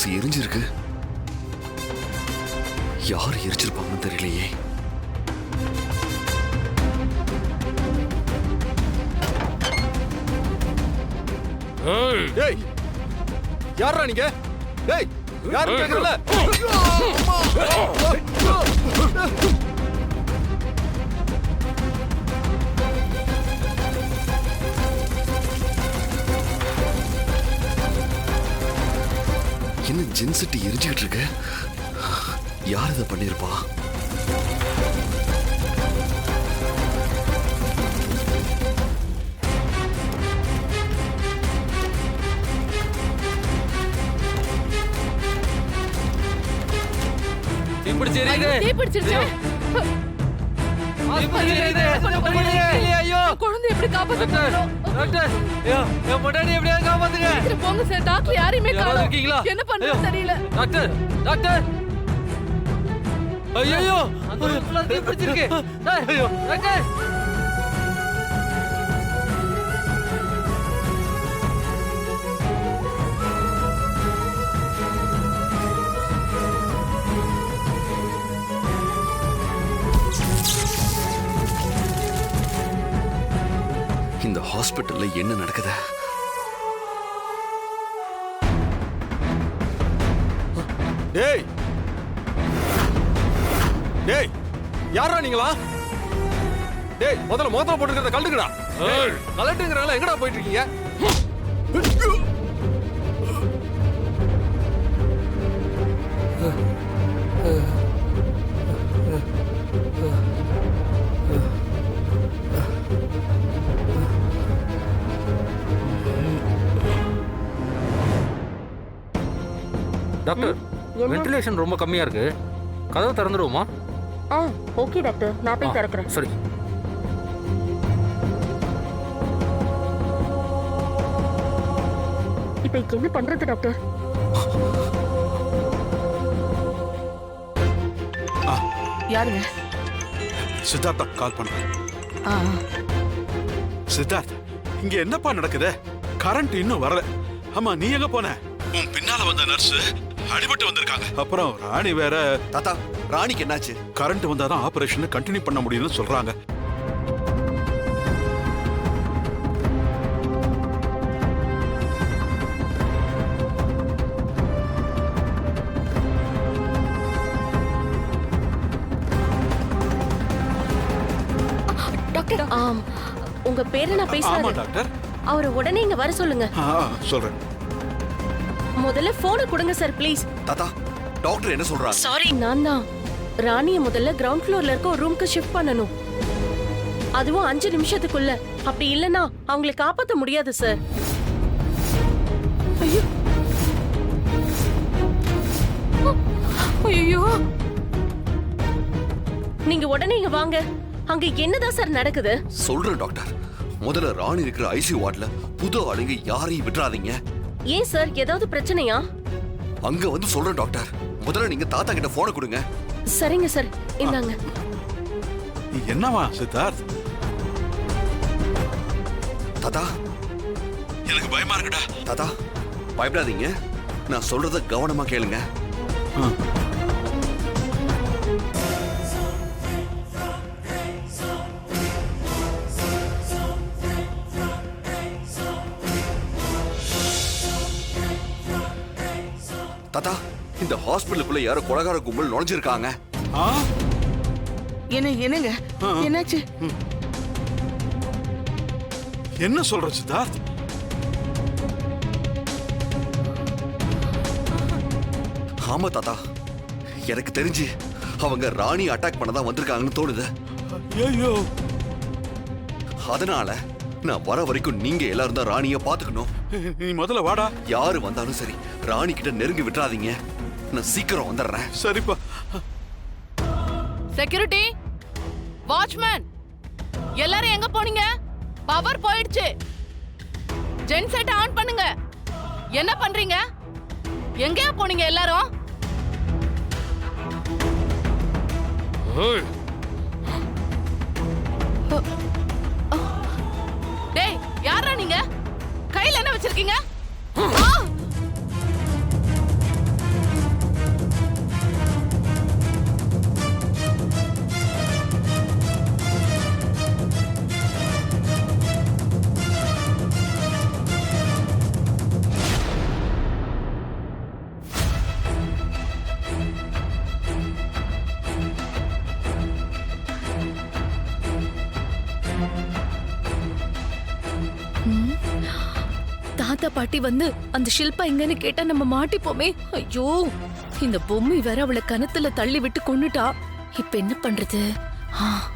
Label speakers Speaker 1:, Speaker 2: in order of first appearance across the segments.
Speaker 1: House எரிஞ்சிருக்கு. யார் எரிச்சிருப்பாங்கன்னு தெரியலையே.
Speaker 2: டேய் யாரா நீங்க? டேய் யாரு கேக்குறல?
Speaker 1: என்ன ஜென்சிட்டி எரிஞ்சுக்கிட்டு இருக்கு? யார் இதை பண்ணிருப்பா?
Speaker 3: குழந்தை எப்படி காப்பாத்துங்க? போங்க சார், டாக்டர் யாரையுமே காணோம். என்ன பண்றது தெரியல.
Speaker 4: டாக்டர் டாக்டர் ஐயோ தீ பிடிச்சிருக்கு. ஐயோ டாக்டர்
Speaker 1: இந்த ஹாஸ்பிட்டல்ல என்ன நடக்குது?
Speaker 2: டேய் டேய் யாரா நீங்களா? டேய் முதல்ல போட்டுக்கிறத கழட்டுங்கடா. கழட்டுங்கறால எங்கடா போயிட்டு இருக்கீங்க?
Speaker 4: டாக்டர் வென்டிலேஷன் ரொம்ப கம்மியா இருக்கு. கதவை திறந்துடுவோமா?
Speaker 5: ஓகே டாக்டர், நான் போய் திறக்கிறேன்.
Speaker 4: சரி.
Speaker 5: இப்போ என்ன பண்றது டாக்டர்?
Speaker 3: யாருங்க?
Speaker 2: சித்தார்த்தா கால் பண்றேன். சித்தார்த், இங்க என்னப்பா நடக்குது? கரண்ட் இன்னும் வரல. ஆமா, நீ எங்க போன? உன் பின்னால வந்த நர்ஸ் அடிபட்டு வந்திருக்காங்க. அப்புறம் ராணி வேற.
Speaker 1: தாத்தா, ராணிக்கு என்னாச்சு?
Speaker 2: கரண்ட் வந்தாதான் ஆபரேஷன் கண்டினியூ பண்ண முடியும்னு சொல்றாங்க.
Speaker 5: டாக்டர், உங்க பேரை நான்
Speaker 2: ஆமா
Speaker 5: பேசுறேன்.
Speaker 2: டாக்டர்.
Speaker 5: அவரை உடனே இங்க வர சொல்லுங்க.
Speaker 2: சொல்றேன்.
Speaker 5: முதல்ல போனை கொடுங்க சார் ப்ளீஸ்.
Speaker 1: தாத்தா, டாக்டர் என்ன சொல்றாங்க?
Speaker 5: சாரி, நான் தான் ராணியை முதல்ல கிரவுண்ட் ஃப்ளோர்ல இருக்க ஒரு ரூம்க்கு ஷிஃப்ட் பண்ணனும். அதுவும் 5 நிமிஷத்துக்குள்ள. அப்படி இல்லனா அவங்களை காப்பாத்த முடியாது சார்.
Speaker 3: ஐயோ,
Speaker 5: நீங்க உடனே இங்க வாங்க. அங்க என்னதான் சார் நடக்குது?
Speaker 1: சொல்றேன் டாக்டர். முதல்ல ராணி இருக்கிற ஐசியூ வார்டுல புது ஆளுங்க யாரையும் விட்டுறாதீங்க.
Speaker 5: ஏன் சார், ஏதாவது பிரச்சனையா?
Speaker 1: அங்க வந்து சொல்றேன் டாக்டர். முதல்ல நீங்க தாத்தா கிட்ட போனை கொடுங்க.
Speaker 5: சரிங்க சார், இந்தாங்க.
Speaker 2: என்னவா சித்தார்த்?
Speaker 1: தாத்தா,
Speaker 2: எனக்கு பயமா இருக்குடா.
Speaker 1: தாத்தா பயப்படாதீங்க. நான் சொல்றத கவனமா கேளுங்க. தாத்தா, இந்த ஹாஸ்பிட்டலுக்குள்ள யாரோ கொலைகார கும்பல் நுழைஞ்சிருக்காங்க.
Speaker 3: என்னங்க என்னாச்சு?
Speaker 2: என்ன சொல்ற சித்தார்த்?
Speaker 1: ஆமா தாத்தா, எனக்கு தெரிஞ்சு அவங்க ராணி அட்டாக் பண்ணதான் வந்திருக்காங்கன்னு தோணுது.
Speaker 2: ஐயோ,
Speaker 1: அதனால நான் வர வரைக்கும் நீங்க எல்லாரும் தான் ராணிய பாத்துக்கணும்.
Speaker 2: நீ முதல்ல வாடா.
Speaker 1: யாரு வந்தாலும் சரி, ராணி கிட்ட நெருங்கி விட்டுறாதீங்க. நான் சீக்கிரம் வந்துடுறேன்.
Speaker 2: சரிப்பா.
Speaker 3: செக்யூரிட்டி, வாட்ச்மேன், எல்லாரும் எங்க போனீங்க? பவர் போயிடுச்சு. ஜென்செட் ஆன் பண்ணுங்க. என்ன பண்றீங்க? எங்கயா போனீங்க எல்லாரும்? டேய், யாரா நீங்க? கையில என்ன வச்சிருக்கீங்க? தாத்தா பாட்டி வந்து அந்த ஷில்பா எங்கன்னு கேட்டா நம்ம மாட்டிப்போமே. ஐயோ, இந்த பொம்மை வேற அவளை கணத்துல தள்ளி விட்டு கொன்னுட்டா. இப்ப என்ன பண்றது?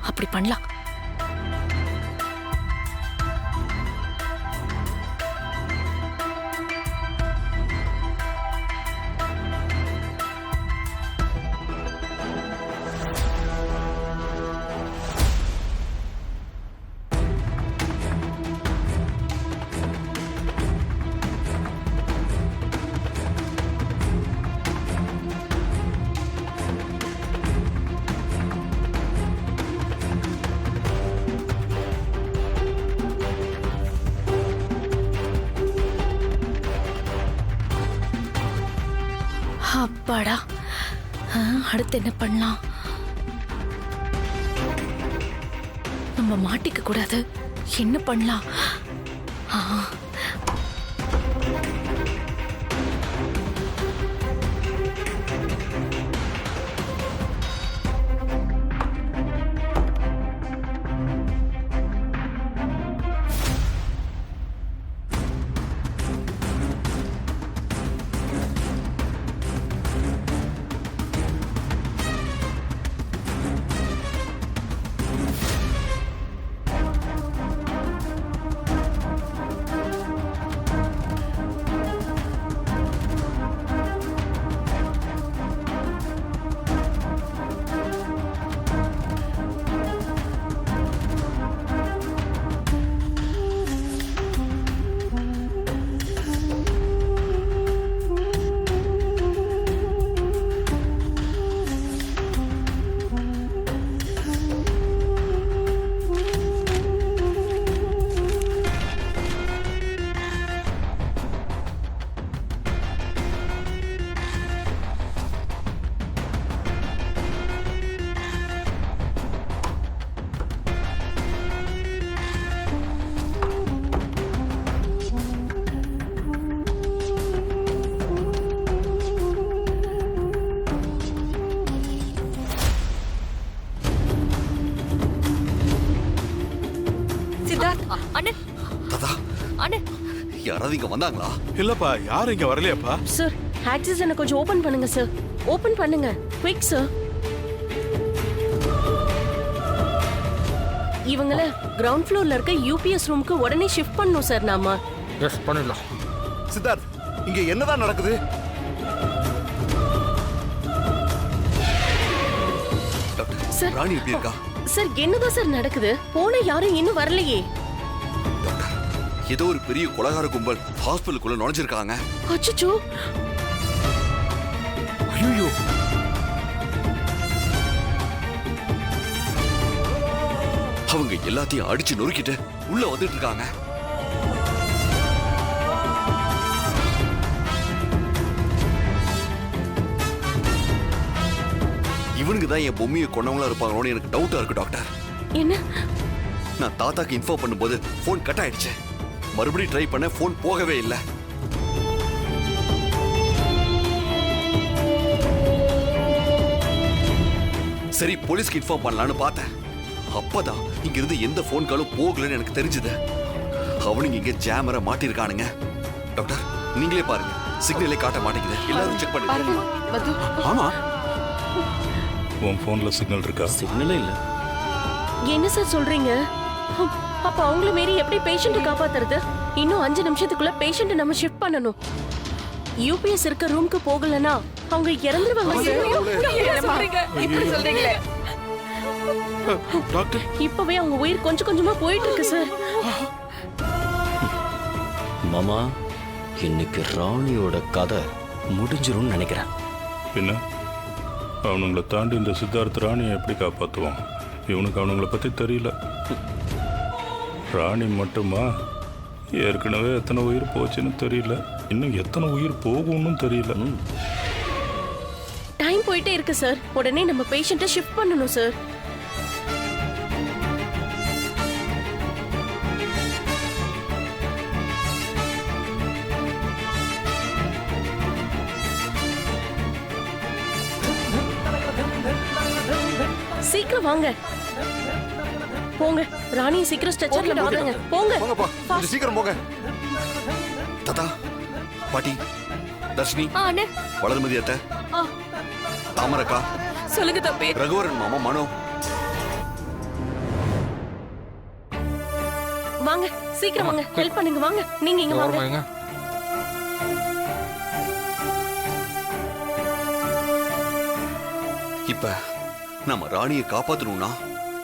Speaker 3: அப்படி பண்ணலாம். அப்பாடா, அடுத்து என்ன பண்ணலாம்? நம்ம மாட்டிக்க கூடாது. என்ன பண்ணலாம்?
Speaker 1: தாத்தா, யாராவது இங்க வந்தாங்களா?
Speaker 2: இல்லப்பா, யாரும் இங்க வரலையாப்பா.
Speaker 5: சார், ஆக்சிஜனை கொஞ்சம் ஓபன் பண்ணுங்க சார். ஓபன் பண்ணுங்க, குயிக் சார். இவங்கள கிரவுண்ட் ஃப்ளோர்ல இருக்க யூபிஎஸ் ரூமுக்கு உடனே ஷிஃப்ட் பண்ணனும் சார். நாம
Speaker 4: எஸ் பண்ணிடலாம்.
Speaker 1: சித்தார்த், இங்க என்னதான் நடக்குது?
Speaker 5: சார்,
Speaker 1: ராணி எப்படி இருக்கா?
Speaker 5: சார், என்னதான் சார் நடக்குது? போன யாரும் இன்னும் வரலையே.
Speaker 1: டாக்டர், ஏதோ ஒரு பெரிய கொலைகார கும்பல் ஹாஸ்பிடலுக்குள்ள நுழைஞ்சிருக்காங்க.
Speaker 5: அச்சச்சோ.
Speaker 1: ஐயோ, அவங்க எல்லாத்தையும் அடிச்சு நொறுக்கிட்டு உள்ள வந்துட்டு இருக்காங்க. இவனுக்கு தான் என் பொம்மையை கொண்டவங்களா இருப்பாங்களோன்னு எனக்கு டவுட்டா இருக்கு டாக்டர்.
Speaker 5: என்ன?
Speaker 1: நான் தாத்தாக்கு இன்ஃபார்ம் பண்ணும்போது போன் கட் ஆயிடுச்சு. மறுபடியும் ட்ரை பண்ண போன் போகவே இல்லை. சரி, போலீஸ்க்கு இன்ஃபார்ம் பண்ணலான்னு பார்த்தேன். அப்பதான் இங்க இருந்து எந்த போன் காலும் போகலன்னு எனக்கு தெரிஞ்சது. அவனுங்க இங்க ஜாமரை மாட்டிருக்கானுங்க. டாக்டர், நீங்களே பாருங்க, சிக்னலே காட்ட மாட்டேங்குது. எல்லாரும் செக் பண்ணுங்க.
Speaker 2: ஆமா,
Speaker 6: உன் போன்ல சிக்னல் இருக்கா?
Speaker 4: சிக்னலே இல்ல.
Speaker 5: என்ன சார் சொல்றீங்க? அப்ப அவங்கள மீறி எப்படி பேஷண்ட்டை காப்பாத்துறது? இன்னும் 5 நிமிஷத்துக்குள்ள பேஷண்ட்டை நம்ம ஷிஃப்ட் பண்ணணும். யூபிஎஸ் இருக்க ரூமுக்கு போகலனா அவங்க இறந்துருவாங்க சார்.
Speaker 2: டாக்டர்,
Speaker 5: இப்பவே அவங்க உயிர் கொஞ்சம் கொஞ்சமா போயிட்டு இருக்கு சார்.
Speaker 7: மாமா, இன்னைக்கு ராணியோட கதை முடிஞ்சிரும்னு நினைக்கிறேன்.
Speaker 6: பின்ன அவனுங்களை தாண்டி இந்த சித்தார்த் ராணியை எப்படி காப்பாற்றுவான்? இவனுக்கு அவனுங்களை பற்றி தெரியல. ராணி மட்டுமா? ஏற்கனவே எத்தனை உயிர் போச்சுன்னு தெரியல, இன்னும் எத்தனை உயிர் போகும்னு தெரியல.
Speaker 5: டைம் போயிட்டே இருக்கு சார். உடனே நம்ம பேஷண்ட்டை ஷிஃப்ட் பண்ணணும் சார். சீக்கிரம் வாங்க. போங்க, ராணியை சீக்கிரம் ஸ்ட்ரெச்சர்ல போடுங்க. போங்க,
Speaker 1: போங்கப்பா, கொஞ்சம் சீக்கிரம் போங்க. தாத்தா பாட்டி தர்ஷினி
Speaker 3: அண்ணே
Speaker 1: வளர்மதி அத்தை தாமரக்கா
Speaker 3: சொல்லுங்க தம்பி.
Speaker 1: ரகுவரன் மாமா மனோ.
Speaker 5: வாங்க சீக்கிரம் வாங்க, ஹெல்ப் பண்ணுங்க. வாங்க நீங்க இங்க வாங்க.
Speaker 1: இப்ப நம்ம ராணியை காப்பாத்தணும்னா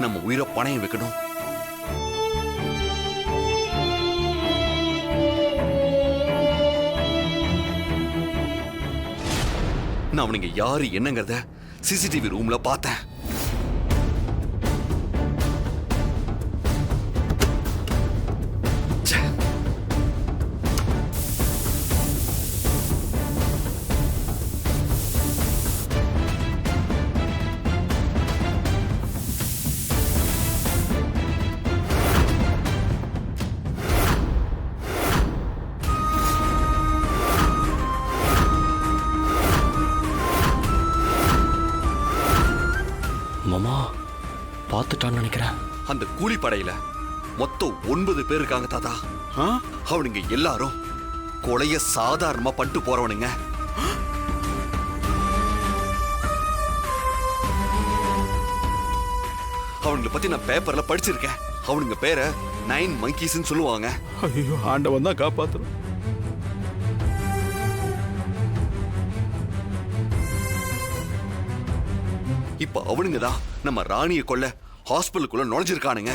Speaker 1: நம்ம உயிரை பணையம் வைக்கணும். நான் அவனுங்க யாரு என்னங்கறத சிசிடிவி ரூம்ல பார்த்தேன். ச்சே.
Speaker 7: மாமா பார்த்துட்டான்னு நினைக்கிறேன்.
Speaker 1: அந்த கூலிப்படையில மொத்தம் 9 பேர் இருக்காங்க தாத்தா.
Speaker 2: ஆ?
Speaker 1: அவனுங்க எல்லாரும் கொலைய சாதாரணமா பண்ணிட்டு போறவனுங்க. அவனுங்களை பத்தி நான் பேப்பர்ல படிச்சிருக்கேன். அவனுங்க பேரை 9 monkeysன்னு சொல்லுவாங்க.
Speaker 2: ஐயோ, ஆண்டவன் தான் காப்பாத்தணும்.
Speaker 1: இப்ப அவனுங்க தான் நம்ம ராணியை கொல்ல ஹாஸ்பிட்டலுக்குள்ள நுழைஞ்சிருக்கானுங்க.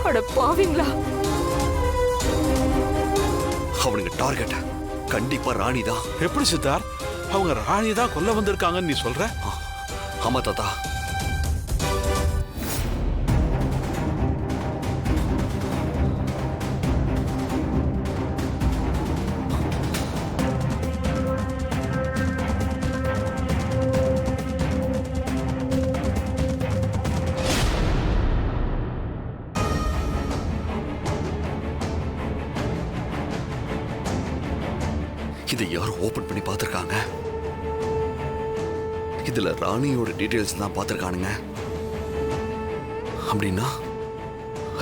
Speaker 3: அட பாவிங்களா.
Speaker 1: அவனுங்க டார்கெட் கண்டிப்பா ராணி தான்.
Speaker 2: எப்படி சித்தார்த், அவங்க ராணி தான் கொல்ல வந்திருக்காங்கன்னு நீ சொல்ற?
Speaker 1: ஆமா தாத்தா. இதை யாரும் ஓபன் பண்ணி பார்த்திருக்காங்க. இதுல ராணியோட டீடைல்ஸ் தான் பார்த்திருக்கானுங்க. அப்படின்னா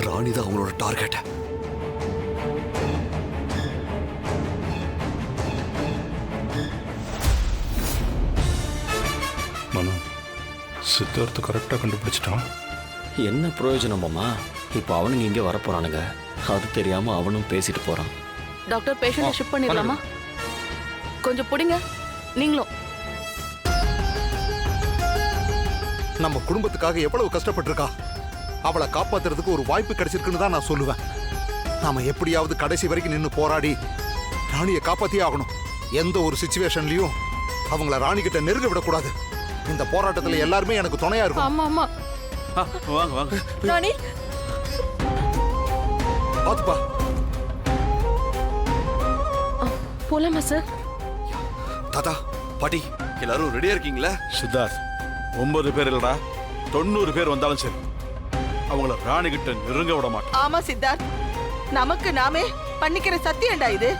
Speaker 1: ராணி தான் அவங்களோட டார்கெட்.
Speaker 6: மனோ, சித்தார்த்து கரெக்டாக கண்டுபிடிச்சிட்டான்.
Speaker 7: என்ன பிரயோஜனம் மாமா? இப்போ அவனுங்க இங்கே வரப்போறானுங்க. அது தெரியாம அவனும் பேசிட்டு போறான்.
Speaker 3: டாக்டர் பேஷண்ட்டை ஷிஃப்ட் பண்ணிடலாமா? கொஞ்சம் புடிங்க நீங்களும்.
Speaker 8: நம்ம குடும்பத்துக்காக எவ்வளவு கஷ்டப்பட்டிருக்கா. அவளை காப்பாத்துறதுக்கு ஒரு வாய்ப்பு கிடைச்சிருக்குன்னு தான் நான் சொல்லுவேன். நாம எப்படியாவது கடைசி வரைக்கும் நின்று போராடி ராணியை காப்பாத்தியே ஆகணும். எந்த ஒரு சிச்சுவேஷன்லயும் அவங்கள ராணி கிட்ட நெருங்க விடக்கூடாது. இந்த போராட்டத்துல எல்லாருமே எனக்கு துணையா இருக்கும்.
Speaker 3: ஆமா ஆமா.
Speaker 2: ஆ, வாங்க வாங்க.
Speaker 3: ராணி
Speaker 8: பாத்துப்பா.
Speaker 5: போலாமா சார்?
Speaker 1: தாத்தா பாட்டி எல்லாரும் ரெடியா இருக்கீங்களா?
Speaker 2: சித்தார்த், 9 பேர் இல்லடா, 90 பேர் வந்தாலும் சரி அவங்கள ராணி கிட்ட நெருங்க விட மாட்டோம்.
Speaker 9: ஆமா சித்தார்த், நமக்கு நாமே பண்ணிக்கிற சத்தியம்டா இது.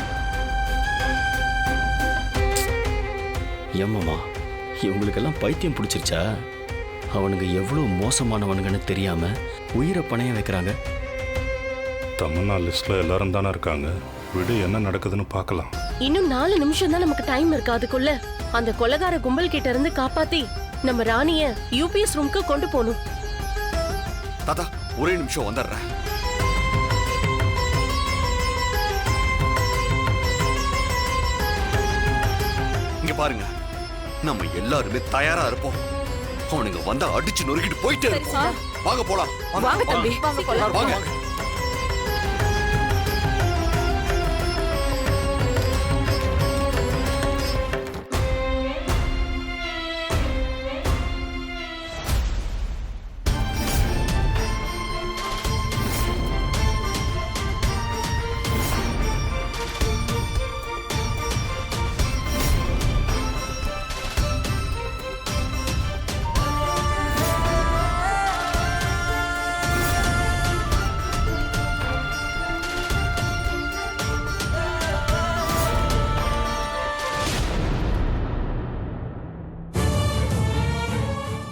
Speaker 7: ஏமாமா, இவங்களுக்கெல்லாம் பைத்தியம் பிடிச்சிருச்சா? அவனுங்க எவ்வளவு மோசமானவனுங்கன்னு தெரியாம உயிரை பணைய வைக்கிறாங்க.
Speaker 6: தமன்னா லிஸ்ட்ல எல்லாரும் தானே இருக்காங்க. விடு, என்ன நடக்குதுன்னு பார்க்கலாம்.
Speaker 5: இன்னும் 4 நிமிஷம் தான் நமக்கு டைம் இருக்கு. அதுக்குள்ள அந்த கொலைகார கும்பல் கிட்ட இருந்து காப்பாத்தி நம்ம ராணிய யூபிஎஸ் ரூம்க்கு கொண்டு போகணும்.
Speaker 1: தாத்தா ஒரே நிமிஷம் வந்துடுறேன். இங்க பாருங்க, நம்ம எல்லாருமே தயாரா இருப்போம். அவனுங்க வந்தா அடிச்சு நொறுக்கிட்டு போயிட்டே இருப்போம். வாங்க போலாம்.
Speaker 3: வாங்க தம்பி.
Speaker 1: வாங்க.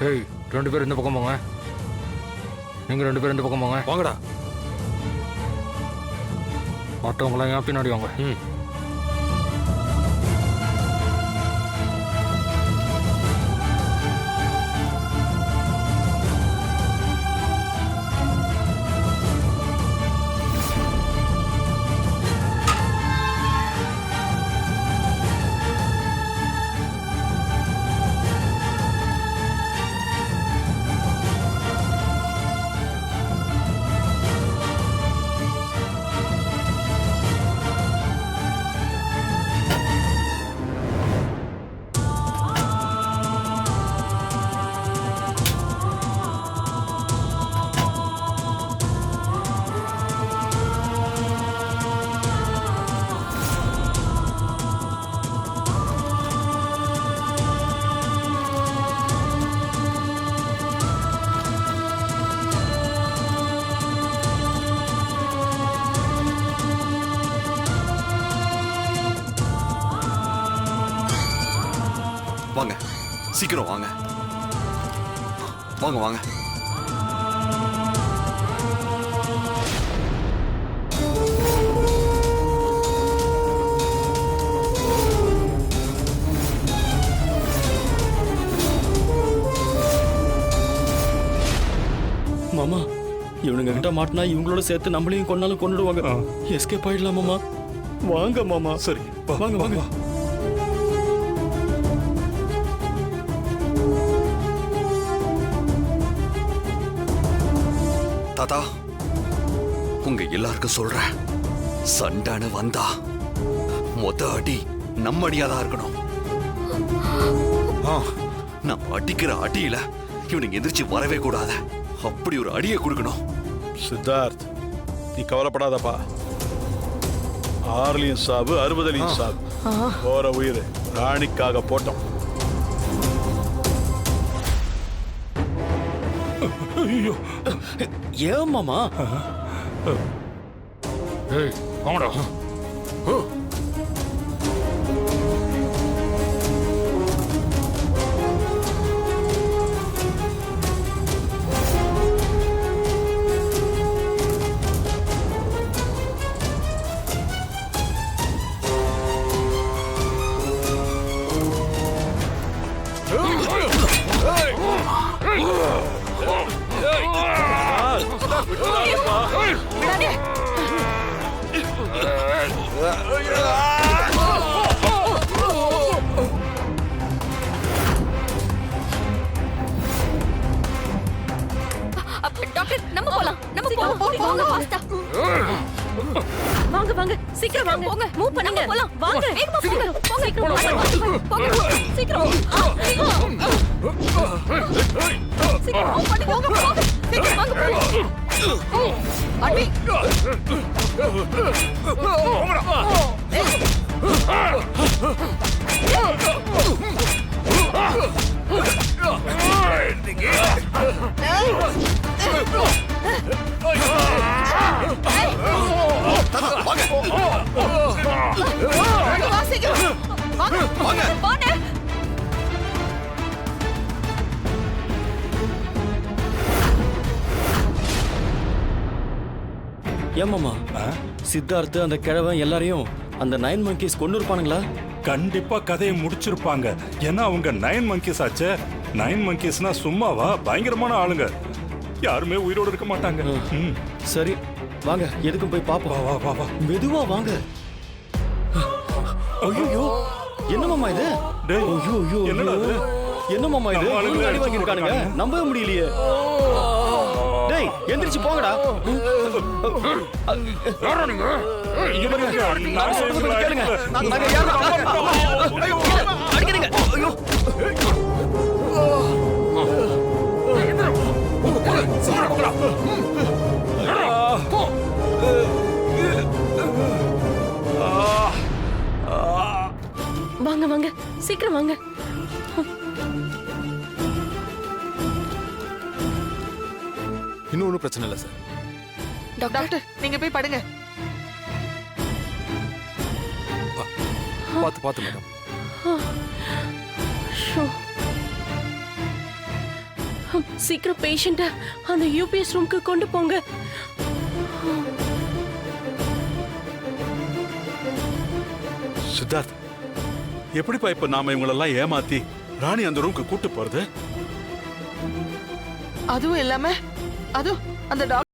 Speaker 4: ஏய் 2 பேர் இந்த பக்கம் போங்க. நீங்க 2 பேரும் 2 பக்கம் போங்க.
Speaker 2: வாங்கடா.
Speaker 4: மற்றவங்களாம் ஏன் பின்னாடி வாங்க.
Speaker 1: வாங்க, சீக்கிரம் வாங்க. வாங்க வாங்க.
Speaker 7: மாமா இவனுங்க கிட்ட மாட்டினா இவங்களோட சேர்த்து நம்மளையும் கொன்னாலும் கொண்டுடுவாங்க. எஸ்கேப் ஆயிடலாம் மாமா. வாங்க மாமா.
Speaker 2: சரி
Speaker 7: வாங்க வாங்க.
Speaker 1: தாத்தா, உங்க எல்லாருக்கும் சொல்றேன், சண்டான வந்தா மொத்த அடி நம்ம அடியாதான் இருக்கணும். நம்ம அடிக்கிற அடியில இவனுக்கு எதிர்த்து வரவே கூடாது. அப்படி ஒரு அடியை கொடுக்கணும்.
Speaker 2: சித்தார்த், நீ கவலைப்படாதப்பா. 6லையும் சாவு, 60லையும் சாவு. போற உயிர் ராணிக்காக போட்டோம்.
Speaker 6: ஐயோ,
Speaker 7: ஏன் மாமா?
Speaker 4: ஏய் வாங்கடா.
Speaker 3: டாக்டர், நம்ம போலாம். வாங்க ஃபாஸ்டா.
Speaker 5: வாங்க வாங்க சீக்கிரம் வாங்க.
Speaker 3: போங்க.
Speaker 5: மூவ் பண்ணுங்க.
Speaker 3: போலாம்.
Speaker 5: வாங்க.
Speaker 3: வேகமா போங்க.
Speaker 5: சீக்கிரம் வாங்க.
Speaker 3: போங்க. சீக்கிரம். சீக்கிரம் பண்ணுங்க. போங்க. சீக்கிரம் வாங்க. அடி.
Speaker 7: ஏமாமா சித்தார்த்து அந்த கிழவன் எல்லாரையும் அந்த 9 monkeys கொண்டு இருப்பானுங்களா?
Speaker 6: கண்டிப்பா கதையை முடிச்சிருப்பாங்க. ஏன்னா அவங்க 9 monkeys ஆச்சே. 9 monkeysனா சும்மாவா? பயங்கரமான ஆளுங்க. யாருமே உயிரோடு இருக்க மாட்டாங்க.
Speaker 7: சரி வாங்க, எதுக்கும் போய் பாப்போம்.
Speaker 6: வா வா வா.
Speaker 7: மெதுவா வாங்க. ஐயோ, என்ன மாமா இது?
Speaker 6: டேய்,
Speaker 7: ஐயோ
Speaker 6: என்னடா இது?
Speaker 7: என்ன மாமா இது?
Speaker 6: நம்ம ஆளுங்களே
Speaker 7: அடி வாங்கி இருக்கானுங்க. நம்பவே முடியலையே. டேய், எந்திரிச்சு போங்கடா.
Speaker 6: யாரா நீங்க? இங்க பாருங்க, நான் சொல்றத கேளுங்க.
Speaker 7: நாங்க யாரா? அடிக்கிறீங்க. ஐயோ.
Speaker 5: வாங்க வாங்க சீக்கிரம் வாங்க.
Speaker 10: இன்னும் ஒன்றும் பிரச்சனை இல்லை சார்.
Speaker 9: டாக்டர், நீங்க போய் படுங்க.
Speaker 10: பார்த்து மேடம்.
Speaker 5: ஷோ. சீக்கிரம் பேஷண்ட அந்த யூபிஎஸ் ரூம்க்கு கொண்டு போங்க.
Speaker 2: சித்தார்த், எப்படிப்பா இப்ப நாம இவங்களெல்லாம் ஏமாத்தி ராணி அந்த ரூம்க்கு கூட்டு போறது?
Speaker 9: அதுவும் இல்லாம அதுவும் அந்த டாக்டர்